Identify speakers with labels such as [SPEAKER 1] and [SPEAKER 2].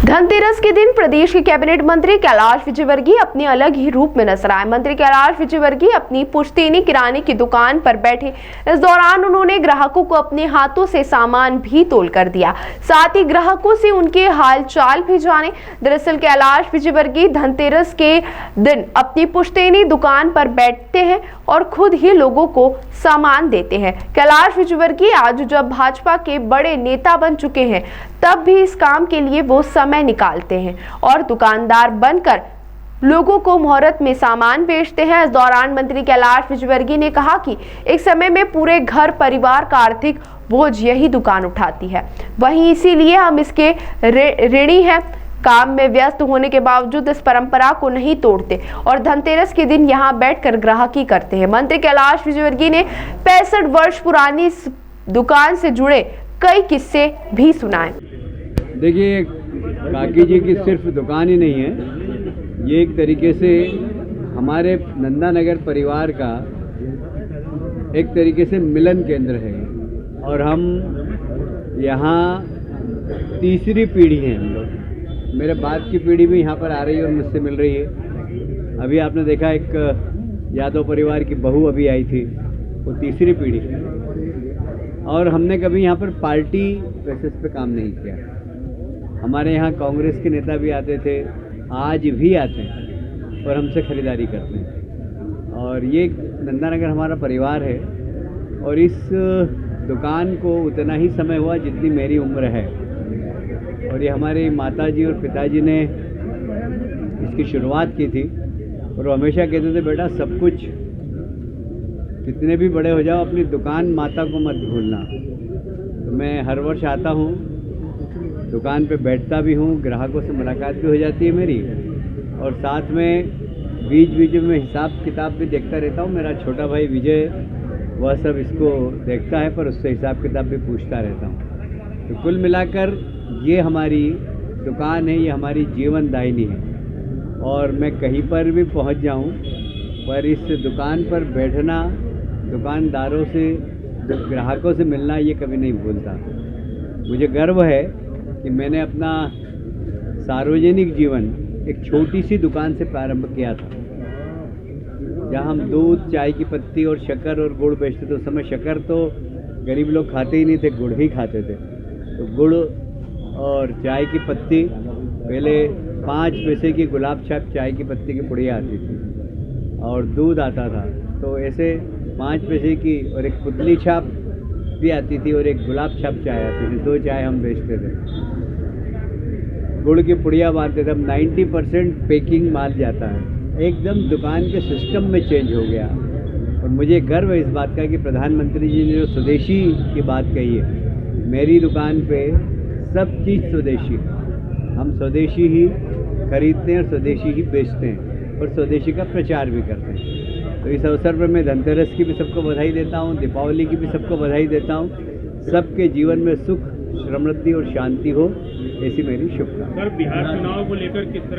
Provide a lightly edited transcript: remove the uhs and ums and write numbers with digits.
[SPEAKER 1] धनतेरस के दिन प्रदेश के कैबिनेट मंत्री कैलाश विजयवर्गीय अपने अलग ही रूप में नजर आए। मंत्री कैलाश विजयवर्गीय अपनी पुश्तैनी किराने की दुकान पर बैठे। इस दौरान उन्होंने ग्राहकों को अपने हाथों से सामान भी तोल कर दिया, साथ ही ग्राहकों से उनके हाल चाल भी जाने। दरअसल कैलाश विजयवर्गीय धनतेरस के दिन अपनी पुश्तैनी दुकान पर बैठते हैं और खुद ही लोगों को सामान देते हैं। कैलाश विजयवर्गीय आज जब भाजपा के बड़े नेता बन चुके हैं, तब भी इस काम के लिए वो समय निकालते हैं और दुकानदार बनकर लोगों को मुहूर्त में सामान बेचते हैं। इस दौरान मंत्री कैलाश विजयवर्गीय ने कहा कि एक समय में पूरे घर परिवार का आर्थिक बोझ यही दुकान उठाती है, वहीं इसीलिए हम इसके ऋणी हैं। काम में व्यस्त होने के बावजूद इस परंपरा को नहीं तोड़ते और धनतेरस के दिन यहां बैठकर ग्राहकी करते हैं। मंत्री कैलाश विजयवर्गीय ने 65 वर्ष पुरानी इस दुकान से जुड़े कई किस्से भी सुनाए।
[SPEAKER 2] देखिए, काकी जी की सिर्फ दुकान ही नहीं है, ये एक तरीके से हमारे नंदानगर परिवार का एक तरीके से मिलन केंद्र है और हम यहाँ तीसरी पीढ़ी हैं। हम लोग, मेरे बाद की पीढ़ी भी यहाँ पर आ रही है और मुझसे मिल रही है। अभी आपने देखा एक यादव परिवार की बहू अभी आई थी, वो तीसरी पीढ़ी है। और हमने कभी यहाँ पर पार्टी बेसिस पे काम नहीं किया। हमारे यहाँ कांग्रेस के नेता भी आते थे, आज भी आते हैं और हमसे खरीदारी करते हैं। और ये नंदानगर हमारा परिवार है और इस दुकान को उतना ही समय हुआ जितनी मेरी उम्र है। और ये हमारे माताजी और पिताजी ने इसकी शुरुआत की थी और वो हमेशा कहते थे, बेटा सब कुछ कितने भी बड़े हो जाओ, अपनी दुकान माता को मत भूलना। तो मैं हर वर्ष आता हूँ, दुकान पे बैठता भी हूँ, ग्राहकों से मुलाकात भी हो जाती है मेरी, और साथ में बीच बीच में हिसाब किताब भी देखता रहता हूँ। मेरा छोटा भाई विजय वह सब इसको देखता है, पर उससे हिसाब किताब भी पूछता रहता हूँ। तो कुल मिलाकर ये हमारी दुकान है, ये हमारी जीवन दायिनी है। और मैं कहीं पर भी पहुँच जाऊँ, पर इस दुकान पर बैठना, दुकानदारों से, ग्राहकों से मिलना, ये कभी नहीं भूलता। मुझे गर्व है कि मैंने अपना सार्वजनिक जीवन एक छोटी सी दुकान से प्रारंभ किया था, जहाँ हम दूध, चाय की पत्ती और शक्कर और गुड़ बेचते थे। उस समय शक्कर तो गरीब लोग खाते ही नहीं थे, गुड़ ही खाते थे। तो गुड़ और चाय की पत्ती, पहले 5 पैसे की गुलाब छाप चाय की पत्ती की पुड़िया आती थी और दूध आता था। तो ऐसे 5 पैसे की और एक पुतली छाप भी आती थी और एक गुलाब छाप चाय आती थी। 2 चाय हम बेचते थे, गुड़ की पुड़िया बांधते थे। अब 90% पैकिंग माल जाता है, एकदम दुकान के सिस्टम में चेंज हो गया। और मुझे गर्व है इस बात का कि प्रधानमंत्री जी ने जो स्वदेशी की बात कही है, मेरी दुकान पे सब चीज़ स्वदेशी है। हम स्वदेशी ही खरीदते हैं और स्वदेशी ही बेचते हैं और स्वदेशी का प्रचार भी करते हैं। तो इस अवसर पर मैं धनतेरस की भी सबको बधाई देता हूँ, दीपावली की भी सबको बधाई देता हूँ। सबके जीवन में सुख, समृद्धि और शांति हो, ऐसी मेरी शुभकामना।
[SPEAKER 3] सर, बिहार चुनाव को लेकर किस तरह